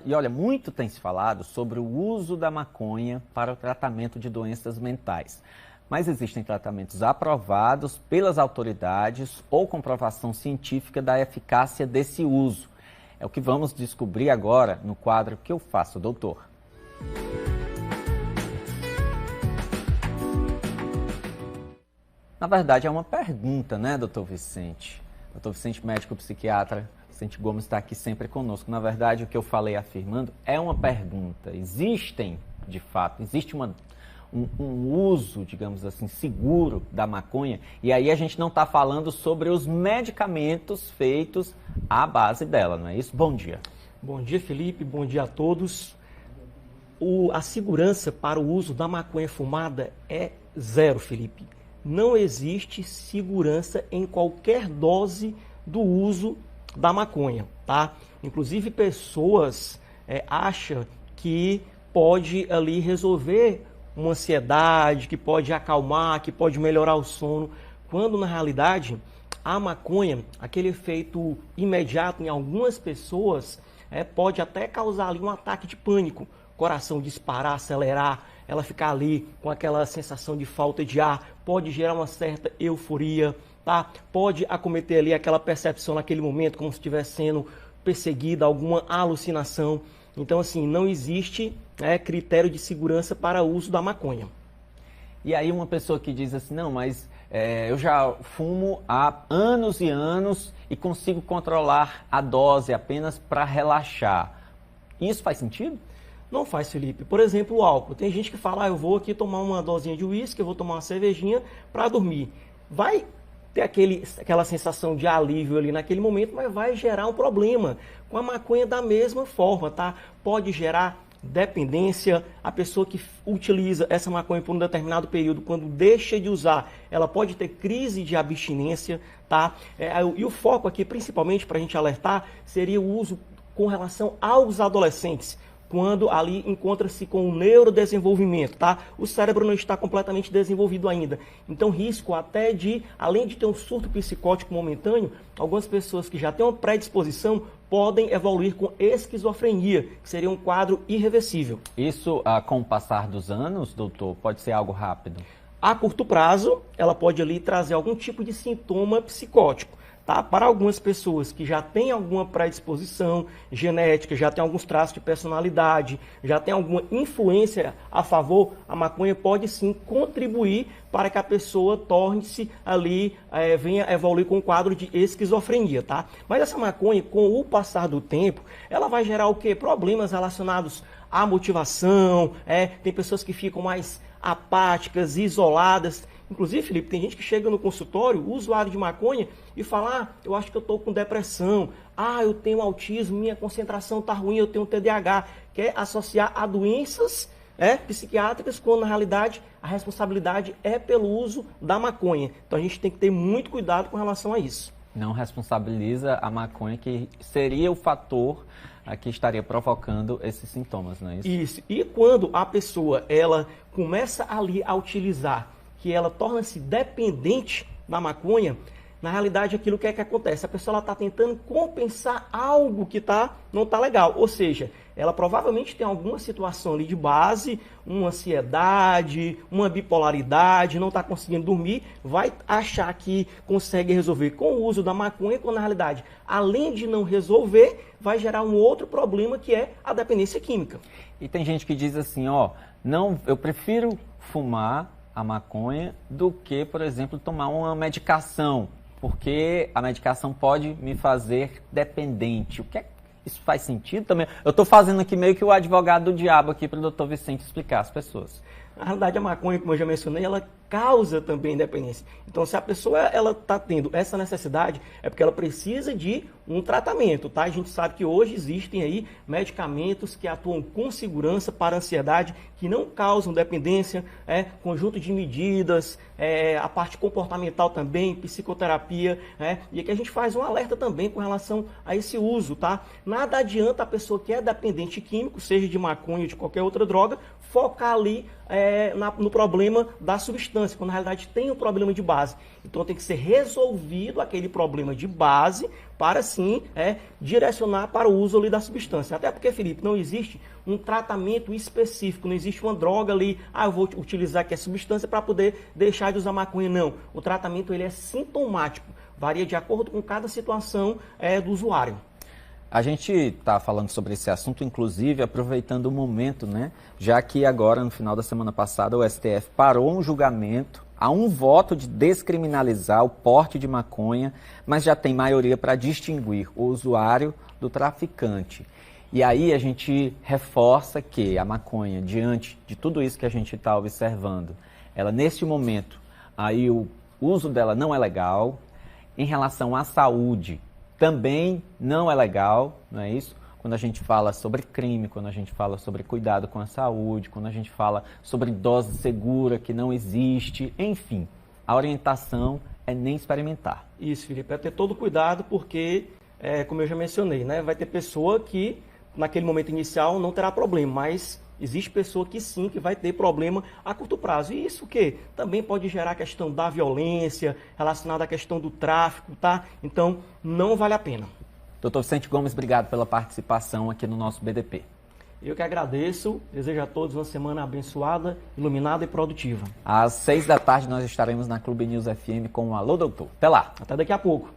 E olha, muito tem se falado sobre o uso da maconha para o tratamento de doenças mentais. Mas existem tratamentos aprovados pelas autoridades ou comprovação científica da eficácia desse uso. É o que vamos descobrir agora no quadro Que Eu Faço, Doutor. Na verdade, é uma pergunta, né, doutor Vicente? Doutor Vicente, médico psiquiatra, Vicente Gomes está aqui sempre conosco. Na verdade, o que eu falei afirmando é uma pergunta. Existe um uso, digamos assim, seguro da maconha? E aí a gente não está falando sobre os medicamentos feitos à base dela, não é isso? Bom dia. Bom dia, Felipe. Bom dia a todos. A segurança para o uso da maconha fumada é zero, Felipe. Não existe segurança em qualquer dose do uso da maconha, tá? Inclusive pessoas acham que pode ali resolver uma ansiedade, que pode acalmar, que pode melhorar o sono, quando na realidade a maconha, aquele efeito imediato em algumas pessoas, pode até causar ali um ataque de pânico, coração disparar, acelerar, ela ficar ali com aquela sensação de falta de ar, pode gerar uma certa euforia, tá? Pode acometer ali aquela percepção naquele momento como se estivesse sendo perseguida, alguma alucinação. Então, assim, não existe critério de segurança para o uso da maconha. E aí uma pessoa que diz assim, não, mas eu já fumo há anos e anos e consigo controlar a dose apenas para relaxar. Isso faz sentido? Não faz, Felipe. Por exemplo, o álcool. Tem gente que fala, eu vou aqui tomar uma dosinha de uísque, eu vou tomar uma cervejinha para dormir. Vai ter aquela sensação de alívio ali naquele momento, mas vai gerar um problema. Com a maconha da mesma forma, tá? Pode gerar dependência. A pessoa que utiliza essa maconha por um determinado período, quando deixa de usar, ela pode ter crise de abstinência, tá? E o foco aqui, principalmente para a gente alertar, seria o uso com relação aos adolescentes, quando ali encontra-se com o neurodesenvolvimento, tá? O cérebro não está completamente desenvolvido ainda. Então, risco até de, além de ter um surto psicótico momentâneo, algumas pessoas que já têm uma predisposição podem evoluir com esquizofrenia, que seria um quadro irreversível. Isso, com o passar dos anos, doutor, pode ser algo rápido? A curto prazo, ela pode ali trazer algum tipo de sintoma psicótico. Tá? Para algumas pessoas que já têm alguma predisposição genética, já têm alguns traços de personalidade, já tem alguma influência a favor, a maconha pode sim contribuir para que a pessoa torne-se ali, venha evoluir com um quadro de esquizofrenia, tá? Mas essa maconha, com o passar do tempo, ela vai gerar o quê? Problemas relacionados à motivação, tem pessoas que ficam mais apáticas, isoladas. Inclusive, Felipe, tem gente que chega no consultório, usuário de maconha, e fala, eu acho que eu estou com depressão, eu tenho autismo, minha concentração está ruim, eu tenho TDAH. Quer associar a doenças psiquiátricas, quando na realidade a responsabilidade é pelo uso da maconha. Então a gente tem que ter muito cuidado com relação a isso. Não responsabiliza a maconha, que seria o fator que estaria provocando esses sintomas, não é isso? Isso. E quando a pessoa ela começa ali a utilizar, que ela torna-se dependente da maconha, na realidade aquilo que acontece? A pessoa está tentando compensar algo que não está legal. Ou seja, ela provavelmente tem alguma situação ali de base, uma ansiedade, uma bipolaridade, não está conseguindo dormir, vai achar que consegue resolver com o uso da maconha, quando na realidade, além de não resolver, vai gerar um outro problema, que é a dependência química. E tem gente que diz assim, não, eu prefiro fumar a maconha do que, por exemplo, tomar uma medicação, porque a medicação pode me fazer dependente. Isso faz sentido também? Eu estou fazendo aqui meio que o advogado do diabo aqui para o doutor Vicente explicar às pessoas. Na realidade, a maconha, como eu já mencionei, ela causa também dependência. Então, se a pessoa está tendo essa necessidade, é porque ela precisa de um tratamento, tá? A gente sabe que hoje existem aí medicamentos que atuam com segurança para a ansiedade, que não causam dependência, conjunto de medidas, a parte comportamental também, psicoterapia, e aqui a gente faz um alerta também com relação a esse uso, tá? Nada adianta a pessoa que é dependente químico, seja de maconha ou de qualquer outra droga, focar ali no problema da substância, quando na realidade tem um problema de base. Então tem que ser resolvido aquele problema de base para sim direcionar para o uso ali da substância. Até porque, Felipe, não existe um tratamento específico, não existe uma droga ali, eu vou utilizar aqui a substância para poder deixar de usar maconha. Não, o tratamento ele é sintomático, varia de acordo com cada situação do usuário. A gente está falando sobre esse assunto, inclusive, aproveitando o momento, né? Já que agora, no final da semana passada, o STF parou um julgamento, há um voto de descriminalizar o porte de maconha, mas já tem maioria para distinguir o usuário do traficante. E aí a gente reforça que a maconha, diante de tudo isso que a gente está observando, ela neste momento, aí o uso dela não é legal. Em relação à saúde, também não é legal, não é isso? Quando a gente fala sobre crime, quando a gente fala sobre cuidado com a saúde, quando a gente fala sobre dose segura que não existe, enfim, a orientação é nem experimentar. Isso, Felipe, é ter todo cuidado porque, como eu já mencionei, né, vai ter pessoa que naquele momento inicial não terá problema, mas existe pessoa que sim, que vai ter problema a curto prazo. E isso que também pode gerar a questão da violência, relacionada à questão do tráfico, tá? Então, não vale a pena. Dr. Vicente Gomes, obrigado pela participação aqui no nosso BDP. Eu que agradeço, desejo a todos uma semana abençoada, iluminada e produtiva. Às 6 da tarde nós estaremos na Clube News FM com o Alô Doutor. Até lá. Até daqui a pouco.